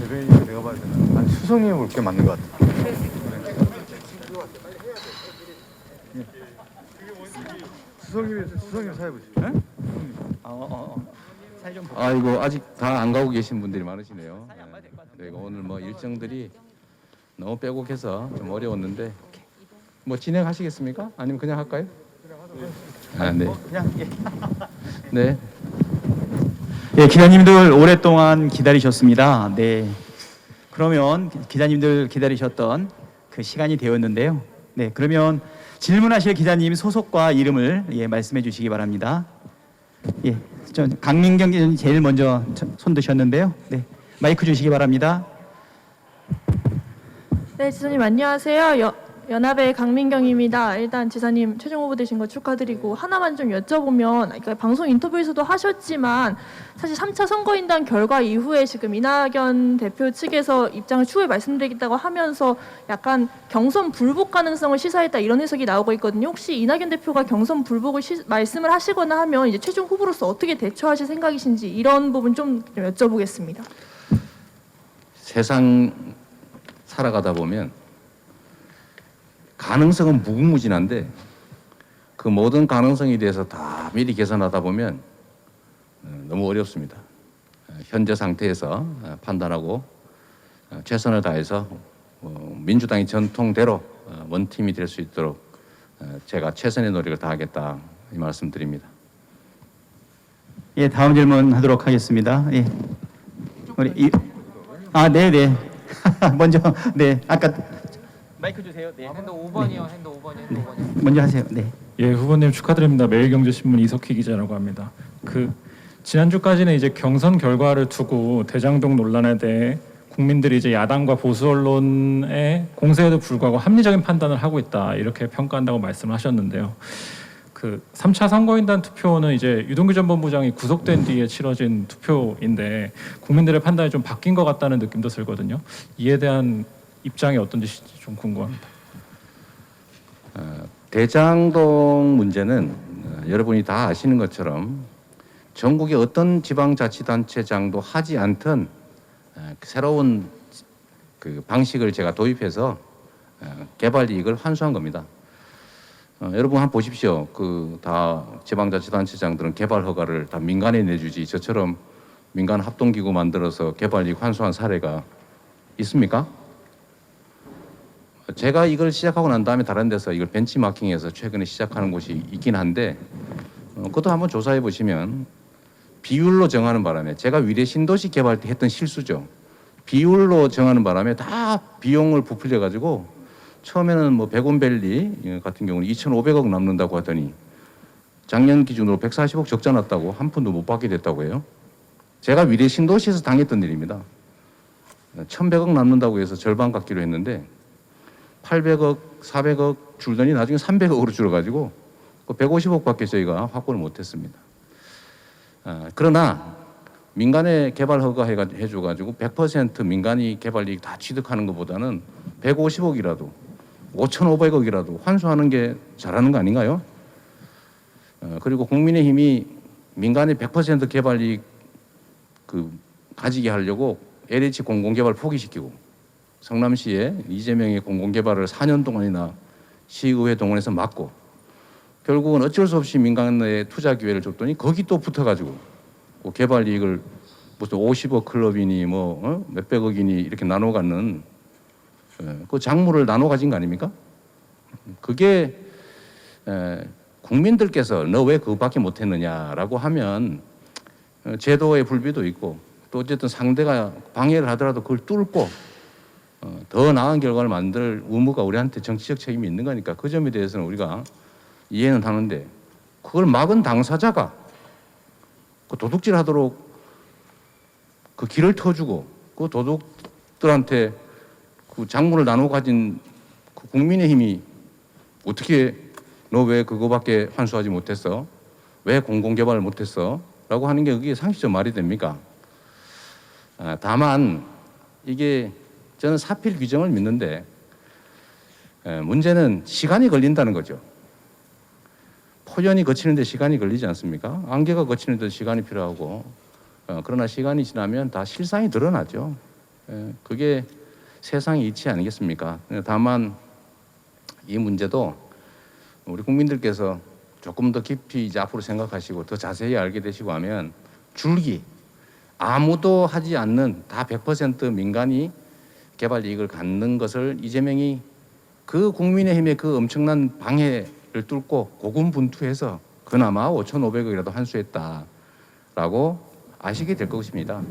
대변인이 내가 봐야 되나? 아니 수성이 올 게 맞는 것 같아. 수성님 사회보시. 아이고 아직 다 안 가고 계신 분들이 많으시네요. 그리고 오늘 뭐 일정들이 너무 빼곡해서 좀 어려웠는데 뭐 진행하시겠습니까? 아니면 그냥 할까요? 아, 네. 네. 예, 기자님들 오랫동안 기다리셨습니다. 네. 그러면 기자님들 기다리셨던 그 시간이 되었는데요. 네, 그러면 질문하실 기자님 소속과 이름을 말씀해 주시기 바랍니다. 예, 저 강민경 기자님 제일 먼저 손 드셨는데요. 네, 마이크 주시기 바랍니다. 네, 지사님 안녕하세요. 연합의 강민경입니다. 일단 지사님 최종 후보 되신 거 축하드리고 하나만 좀 여쭤보면, 그러니까 방송 인터뷰에서도 하셨지만 사실 3차 선거인단 결과 이후에 지금 이낙연 대표 측에서 입장을 추후에 말씀드리겠다고 하면서 약간 경선 불복 가능성을 시사했다 이런 해석이 나오고 있거든요. 혹시 이낙연 대표가 경선 불복을 말씀을 하시거나 하면 이제 최종 후보로서 어떻게 대처하실 생각이신지 이런 부분 좀 여쭤보겠습니다. 세상 살아가다 보면 가능성은 무궁무진한데 그 모든 가능성에 대해서 다 미리 계산하다 보면 너무 어렵습니다. 현재 상태에서 판단하고 최선을 다해서 민주당의 전통대로 원팀이 될 수 있도록 제가 최선의 노력을 다하겠다 이 말씀드립니다. 예, 다음 질문하도록 하겠습니다. 예, 우리 네네. 먼저 아까 마이크 주세요. 네. 핸드 5번이요. 핸드 5번이요. 먼저 하세요. 네. 예, 후보님 축하드립니다. 매일경제신문 이석희 기자라고 합니다. 지난주까지는 이제 경선 결과를 두고 대장동 논란에 대해 국민들이 이제 야당과 보수 언론의 공세에도 불구하고 합리적인 판단을 하고 있다 이렇게 평가한다고 말씀하셨는데요. 3차 선거인단 투표는 이제 유동규 전 본부장이 구속된 뒤에 치러진 투표인데 국민들의 판단이 좀 바뀐 것 같다는 느낌도 들거든요. 이에 대한 입장이 어떤지 좀 궁금합니다. 대장동 문제는 여러분이 다 아시는 것처럼 전국의 어떤 지방자치단체장도 하지 않던 새로운 그 방식을 제가 도입해서 개발 이익을 환수한 겁니다. 여러분 한번 보십시오. 다 지방자치단체장들은 개발 허가를 다 민간에 내주지 저처럼 민간 합동기구 만들어서 개발 이익 환수한 사례가 있습니까? 제가 이걸 시작하고 난 다음에 다른 데서 이걸 벤치마킹해서 최근에 시작하는 곳이 있긴 한데 그것도 한번 조사해 보시면 비율로 정하는 바람에 제가 위례 신도시 개발 때 했던 실수죠. 비율로 정하는 바람에 다 비용을 부풀려 가지고 처음에는 뭐 백운밸리 같은 경우는 2,500억 남는다고 하더니 작년 기준으로 140억 적자 났다고 한 푼도 못 받게 됐다고 해요. 제가 위례 신도시에서 당했던 일입니다. 1,100억 남는다고 해서 절반 갚기로 했는데 800억, 400억 줄더니 나중에 300억으로 줄어가지고 150억밖에 저희가 확보를 못했습니다. 그러나 민간에 개발 허가 해줘가지고 100% 민간이 개발 이익 다 취득하는 것보다는 150억이라도 5,500억이라도 환수하는 게 잘하는 거 아닌가요? 그리고 국민의힘이 민간의 100% 개발 이익 가지게 하려고 LH 공공개발 포기시키고 성남시에 이재명의 공공개발을 4년 동안이나 시의회 동원해서 막고 결국은 어쩔 수 없이 민간에 투자 기회를 줬더니 거기 또 붙어가지고 개발 이익을 무슨 50억 클럽이니 몇백억이니 이렇게 나눠 갖는 그 작물을 나눠 가진 거 아닙니까? 그게 국민들께서 너 왜 그거밖에 못했느냐라고 하면 제도의 불비도 있고 또 어쨌든 상대가 방해를 하더라도 그걸 뚫고 더 나은 결과를 만들 의무가 우리한테 정치적 책임이 있는 거니까 그 점에 대해서는 우리가 이해는 하는데 그걸 막은 당사자가 그 도둑질하도록 그 길을 터주고 그 도둑들한테 그 작물을 나눠 가진 그 국민의힘이 어떻게 너 왜 그거밖에 환수하지 못했어? 왜 공공개발을 못했어? 라고 하는 게 그게 상식적 말이 됩니까? 다만 이게 저는 사필 규정을 믿는데 문제는 시간이 걸린다는 거죠. 포연이 거치는데 시간이 걸리지 않습니까? 안개가 거치는데 시간이 필요하고 그러나 시간이 지나면 다 실상이 드러나죠. 그게 세상의 이치 아니겠습니까? 다만 이 문제도 우리 국민들께서 조금 더 깊이 이제 앞으로 생각하시고 더 자세히 알게 되시고 하면 줄기 아무도 하지 않는 다 100% 민간이 개발 이익을 갖는 것을 이재명이 그 국민의힘의 그 엄청난 방해를 뚫고 고군분투해서 그나마 5,500억이라도 환수했다라고 아시게 될 것입니다.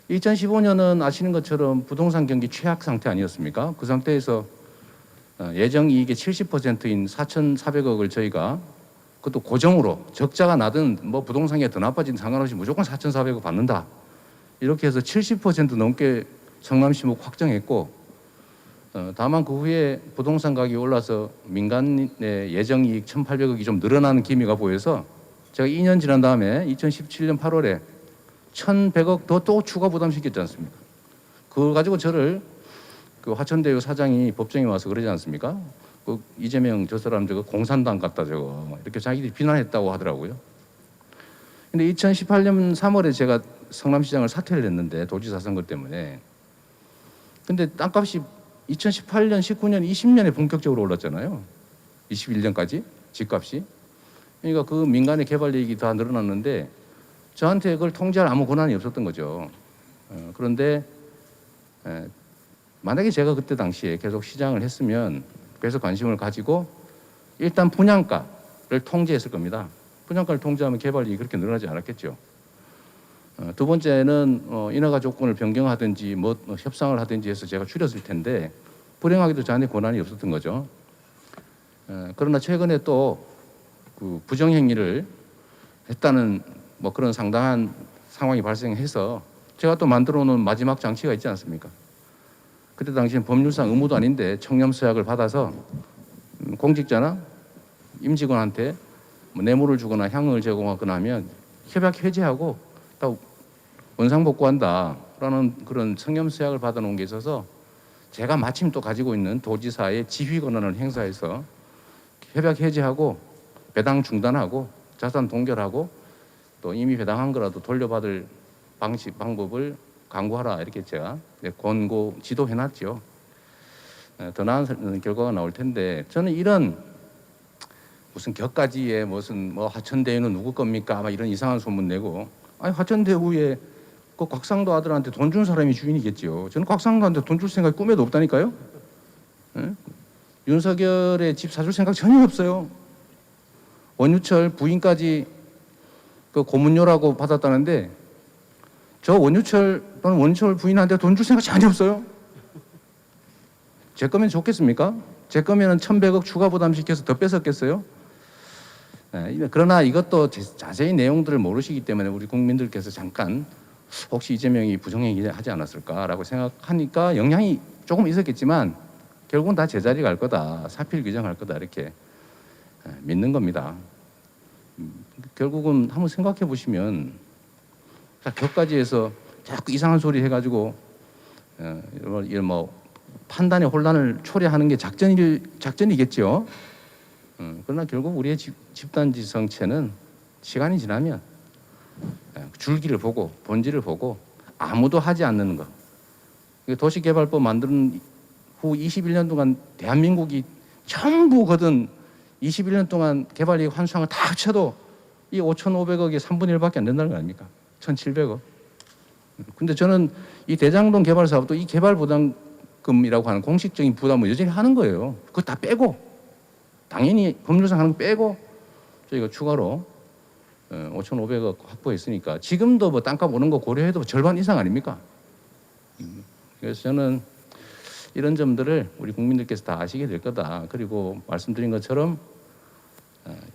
2015년은 아시는 것처럼 부동산 경기 최악 상태 아니었습니까? 그 상태에서 예정 이익의 70%인 4,400억을 저희가 그것도 고정으로 적자가 나든 뭐 부동산이 더 나빠진 상관없이 무조건 4,400억 받는다. 이렇게 해서 70% 넘게 성남시목 확정했고 다만 그 후에 부동산 가격이 올라서 민간의 예정 이익 1,800억이 좀 늘어나는 기미가 보여서 제가 2년 지난 다음에 2017년 8월에 1,100억 더 또 추가 부담시켰지 않습니까? 그걸 가지고 저를 그 화천대유 사장이 법정에 와서 그러지 않습니까? 그 이재명 저 사람 저거 공산당 같다 저거 이렇게 자기들이 비난했다고 하더라고요. 근데 2018년 3월에 제가 성남시장을 사퇴를 했는데 도지사 선거 때문에. 근데 땅값이 2018년, 19년, 20년에 본격적으로 올랐잖아요. 21년까지 집값이. 그러니까 그 민간의 개발 이익이 다 늘어났는데 저한테 그걸 통제할 아무 권한이 없었던 거죠. 그런데 만약에 제가 그때 당시에 계속 시장을 했으면 그래서 관심을 가지고 일단 분양가를 통제했을 겁니다. 분양가를 통제하면 개발 이익이 그렇게 늘어나지 않았겠죠. 두 번째는 인허가 조건을 변경하든지 뭐 협상을 하든지 해서 제가 줄였을 텐데 불행하게도 저한테 권한이 없었던 거죠. 그러나 최근에 또 그 부정행위를 했다는 뭐 그런 상당한 상황이 발생해서 제가 또 만들어 놓은 마지막 장치가 있지 않습니까? 그때 당시엔 법률상 의무도 아닌데 청렴서약을 받아서 공직자나 임직원한테 뭐 뇌물을 주거나 향응을 제공하거나 하면 협약 해지하고 다 원상복구한다라는 그런 청렴서약을 받아놓은 게 있어서 제가 마침 또 가지고 있는 도지사의 지휘 권한을 행사해서 협약 해지하고 배당 중단하고 자산 동결하고 또 이미 배당한 거라도 돌려받을 방법을 강구하라 이렇게 제가 권고 지도해놨죠. 더 나은 결과가 나올 텐데 저는 이런 무슨 격가지에 무슨 뭐 화천대유는 누구 겁니까? 막 이런 이상한 소문 내고 아니 화천대유에 그 곽상도 아들한테 돈 준 사람이 주인이겠죠. 저는 곽상도한테 돈 줄 생각이 꿈에도 없다니까요. 윤석열의 집 사줄 생각 전혀 없어요. 원유철 부인까지 그 고문료라고 받았다는데 저 원유철 또는 원유철 부인한테 돈 줄 생각 전혀 없어요. 제 거면 좋겠습니까? 제 거면은 1,100억 추가 부담시켜서 더 뺏었겠어요? 그러나 이것도 자세히 내용들을 모르시기 때문에 우리 국민들께서 잠깐 혹시 이재명이 부정행위 하지 않았을까라고 생각하니까 영향이 조금 있었겠지만 결국은 다 제자리 갈 거다. 사필 규정할 거다. 이렇게 믿는 겁니다. 결국은 한번 생각해 보시면 격까지해서 자꾸 이상한 소리 해가지고 뭐 판단의 혼란을 초래하는 게 작전이겠죠. 그러나 결국 우리의 집단지 정체는 시간이 지나면 줄기를 보고 본질을 보고 아무도 하지 않는 것. 도시개발법 만든 후 21년 동안 대한민국이 전부 거둔 21년 동안 개발이익 환수한 거 다 합쳐도 이 5,500억의 3분의 1밖에 안 된다는 거 아닙니까? 1,700억. 근데 저는 이 대장동 개발 사업도 이 개발 부담금이라고 하는 공식적인 부담을 여전히 하는 거예요. 그거 다 빼고 당연히 법률상 하는 거 빼고 저희가 추가로 5,500억 확보했으니까 지금도 뭐 땅값 오른 거 고려해도 절반 이상 아닙니까? 그래서 저는 이런 점들을 우리 국민들께서 다 아시게 될 거다. 그리고 말씀드린 것처럼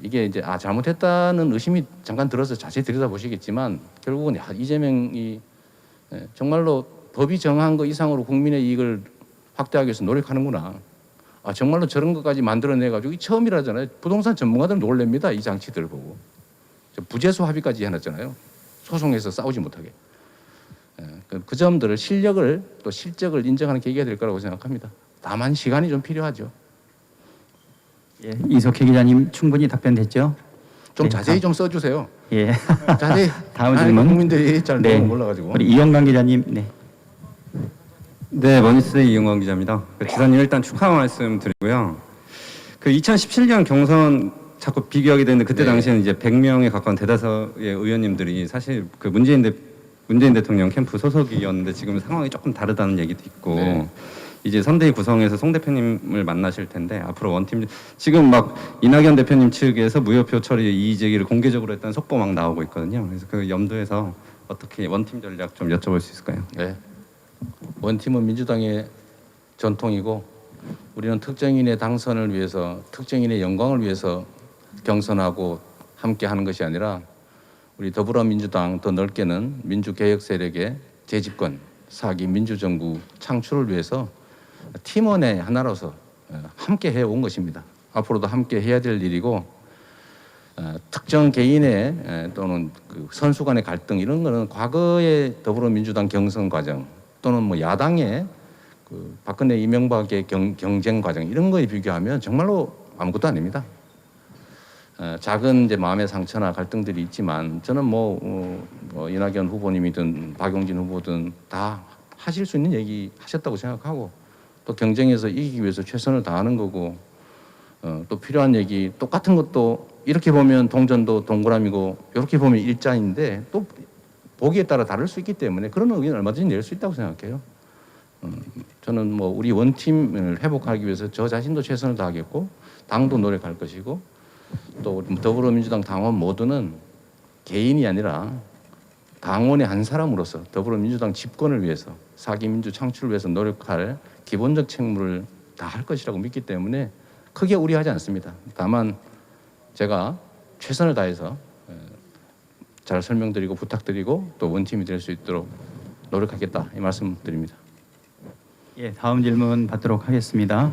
이게 이제 잘못했다는 의심이 잠깐 들어서 자세히 들여다보시겠지만 결국은 이재명이 정말로 법이 정한 거 이상으로 국민의 이익을 확대하기 위해서 노력하는구나. 정말로 저런 것까지 만들어내가지고 처음이라잖아요. 부동산 전문가들은 놀랍니다. 이 장치들을 보고. 부재소 합의까지 해놨잖아요. 소송에서 싸우지 못하게. 그 점들을 실력을 또 실적을 인정하는 계기가 될 거라고 생각합니다. 다만 시간이 좀 필요하죠. 예, 이석희 기자님 충분히 답변됐죠? 좀 네, 자세히 좀 써주세요. 예. 자세히. 다음 질문. 국민들이 잘 네. 몰라가지고. 우리 이영강 기자님. 네. 네, 머니스데이 이용광 기자입니다. 지사님 일단 축하 말씀 드리고요. 그 2017년 경선 자꾸 비교하게 되는데 그때 네. 당시에는 이제 100명에 가까운 대다수의 의원님들이 사실 그 문재인 대통령 캠프 소속이었는데 지금 상황이 조금 다르다는 얘기도 있고 네. 이제 선대위 구성해서 송 대표님을 만나실 텐데 앞으로 원팀 지금 막 이낙연 대표님 측에서 무효표 처리 이의 제기를 공개적으로 했다는 속보 막 나오고 있거든요. 그래서 그 염두에서 어떻게 원팀 전략 좀 여쭤볼 수 있을까요? 네. 원팀은 민주당의 전통이고 우리는 특정인의 당선을 위해서 특정인의 영광을 위해서 경선하고 함께 하는 것이 아니라 우리 더불어민주당 더 넓게는 민주개혁 세력의 재집권, 4기 민주정부 창출을 위해서 팀원의 하나로서 함께 해온 것입니다. 앞으로도 함께 해야 될 일이고 특정 개인의 또는 그 선수 간의 갈등 이런 거는 과거의 더불어민주당 경선 과정 또는 뭐 야당의 그 박근혜 이명박의 경쟁 과정 이런 거에 비교하면 정말로 아무것도 아닙니다. 작은 이제 마음의 상처나 갈등들이 있지만 저는 뭐 이낙연 후보님이든 박용진 후보든 다 하실 수 있는 얘기 하셨다고 생각하고 또 경쟁에서 이기기 위해서 최선을 다하는 거고 또 필요한 얘기 똑같은 것도 이렇게 보면 동전도 동그라미고 이렇게 보면 일자인데 또 보기에 따라 다를 수 있기 때문에 그런 의견 얼마든지 낼 수 있다고 생각해요. 저는 뭐 우리 원팀을 회복하기 위해서 저 자신도 최선을 다하겠고 당도 노력할 것이고 또 더불어민주당 당원 모두는 개인이 아니라 당원의 한 사람으로서 더불어민주당 집권을 위해서 4기 민주 창출을 위해서 노력할 기본적 책무를 다할 것이라고 믿기 때문에 크게 우려하지 않습니다. 다만 제가 최선을 다해서 잘 설명드리고 부탁드리고 또 원팀이 될 수 있도록 노력하겠다 이 말씀 드립니다. 예, 다음 질문 받도록 하겠습니다.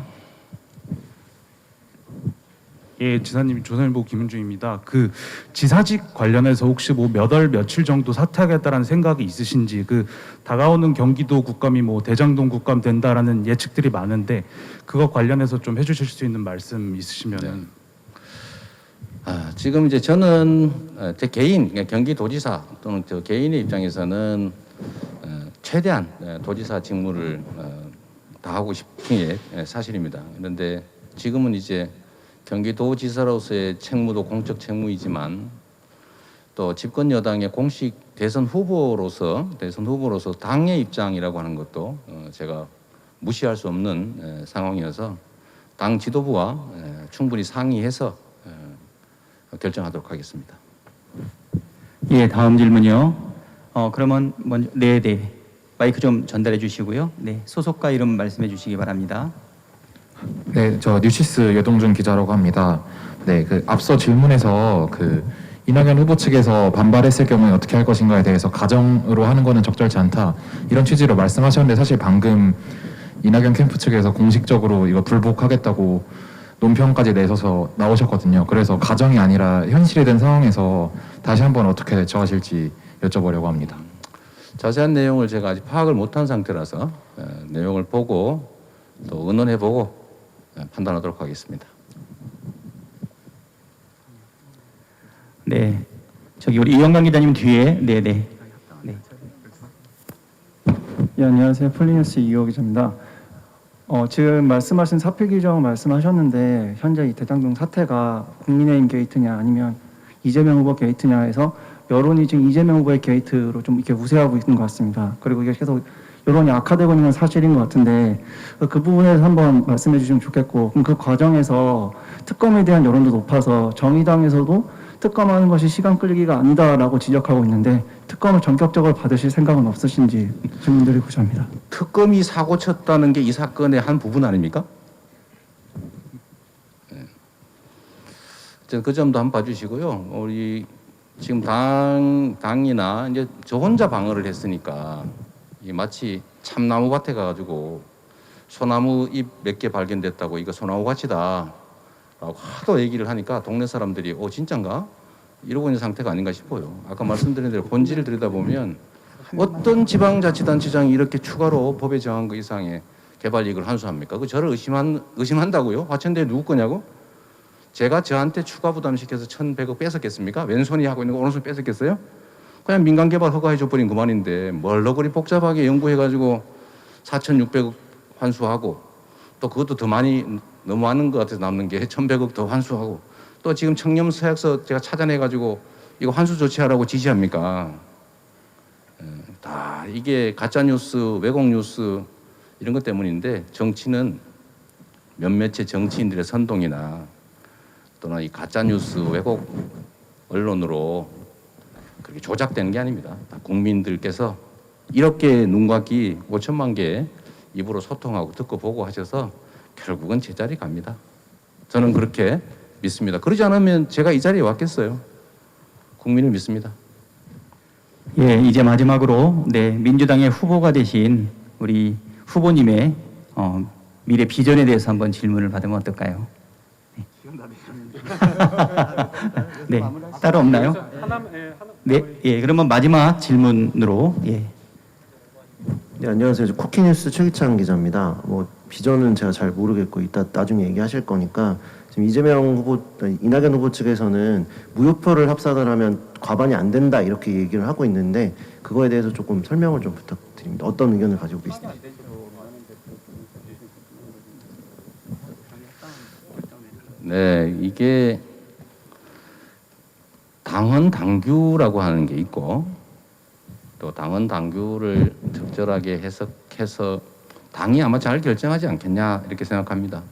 예, 지사님 조선일보 김은중입니다. 그 지사직 관련해서 혹시 뭐 몇 월 며칠 정도 사퇴하겠다라는 생각이 있으신지 그 다가오는 경기도 국감이 뭐 대장동 국감 된다라는 예측들이 많은데 그거 관련해서 좀 해주실 수 있는 말씀 있으시면은. 지금 이제 저는 제 개인 그러니까 경기도지사 또는 저 개인의 입장에서는 최대한 도지사 직무를 다하고 싶은 게 사실입니다. 그런데 지금은 이제 경기도지사로서의 책무도 공적 책무이지만 또 집권 여당의 공식 대선 후보로서 당의 입장이라고 하는 것도 제가 무시할 수 없는 상황이어서 당 지도부와 충분히 상의해서 결정하도록 하겠습니다. 예, 다음 질문이요. 그러면 먼저 네. 마이크 좀 전달해 주시고요. 네, 소속과 이름 말씀해 주시기 바랍니다. 네, 저 뉴시스 여동준 기자라고 합니다. 네, 그 앞서 질문에서 그 이낙연 후보 측에서 반발했을 경우에 어떻게 할 것인가에 대해서 가정으로 하는 거는 적절치 않다 이런 취지로 말씀하셨는데 사실 방금 이낙연 캠프 측에서 공식적으로 이거 불복하겠다고 논평까지 내서서 나오셨거든요. 그래서 가정이 아니라 현실이 된 상황에서 다시 한번 어떻게 대처하실지 여쭤보려고 합니다. 자세한 내용을 제가 아직 파악을 못한 상태라서 내용을 보고 또 의논해보고 판단하도록 하겠습니다. 네, 저기 우리 이영광 기자님 뒤에 네. 예, 안녕하세요. 폴리뉴스 이호 기자입니다. 지금 말씀하신 사표 규정 말씀하셨는데 현재 이 대장동 사태가 국민의힘 게이트냐 아니면 이재명 후보 게이트냐 해서 여론이 지금 이재명 후보의 게이트로 좀 이렇게 우세하고 있는 것 같습니다. 그리고 이게 계속 여론이 악화되고 있는 건 사실인 것 같은데 그 부분에서 한번 말씀해 주시면 좋겠고 그럼 그 과정에서 특검에 대한 여론도 높아서 정의당에서도 특검하는 것이 시간 끌기가 아니다라고 지적하고 있는데 특검을 전격적으로 받으실 생각은 없으신지 질문드리고자 합니다. 특검이 사고 쳤다는 게 이 사건의 한 부분 아닙니까? 그 점도 한번 봐주시고요. 우리 지금 당이나 이제 저 혼자 방어를 했으니까 이 마치 참나무 밭에 가가지고 소나무 잎 몇 개 발견됐다고 이거 소나무 밭이다 라고 하도 얘기를 하니까 동네 사람들이 진짠가? 이러고 있는 상태가 아닌가 싶어요. 아까 말씀드린 대로 본질을 들여다보면 어떤 지방자치단체장이 이렇게 추가로 법에 정한 그 이상의 개발 이익을 환수합니까? 그 저를 의심한다고요? 화천대유 누구 거냐고? 제가 저한테 추가 부담시켜서 1,100억 뺏었겠습니까? 왼손이 하고 있는 거 오른손이 뺏었겠어요? 그냥 민간 개발 허가해 줘버린 그만인데 뭘 너그리 복잡하게 연구해가지고 4,600억 환수하고 또 그것도 더 많이 너무 많은 것 같아서 남는 게 1,100억 더 환수하고 또 지금 청렴 서약서 제가 찾아내가지고 이거 환수 조치하라고 지시합니까? 다 이게 가짜 뉴스, 왜곡 뉴스 이런 것 때문인데 정치는 몇몇의 정치인들의 선동이나 또는 이 가짜 뉴스, 왜곡 언론으로 그렇게 조작되는 게 아닙니다. 다 국민들께서 이렇게 눈과 귀 5천만 개 입으로 소통하고 듣고 보고 하셔서 결국은 제자리 갑니다. 저는 그렇게 믿습니다. 그러지 않으면 제가 이 자리에 왔겠어요. 국민을 믿습니다. 예, 이제 마지막으로 네, 민주당의 후보가 되신 우리 후보님의 미래 비전에 대해서 한번 질문을 받으면 어떨까요? 네, 따로 없나요? 네, 예, 그러면 마지막 질문으로 예. 네, 안녕하세요. 쿠키뉴스 최기찬 기자입니다. 뭐 비전은 제가 잘 모르겠고 이따 나중에 얘기하실 거니까 지금 이재명 후보, 이낙연 후보 측에서는 무효표를 합산을 하면 과반이 안 된다 이렇게 얘기를 하고 있는데 그거에 대해서 조금 설명을 좀 부탁드립니다. 어떤 의견을 가지고 계신지. 네, 이게 당헌 당규라고 하는 게 있고 또 당헌 당규를 적절하게 해석해서 당이 아마 잘 결정하지 않겠냐 이렇게 생각합니다.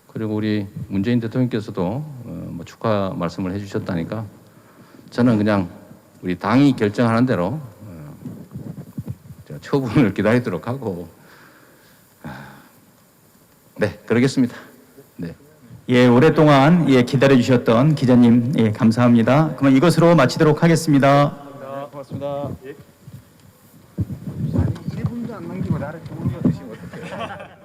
그리고 우리 문재인 대통령께서도 뭐 축하 말씀을 해주셨다니까 저는 그냥 우리 당이 결정하는 대로 처분을 기다리도록 하고 네 그러겠습니다. 네. 예, 오랫동안 예, 기다려 주셨던 기자님 예, 감사합니다. 그럼 이것으로 마치도록 하겠습니다. 고맙습니다. 1분도 안 남기고 나를 좋은 거 드시면 어떡해요?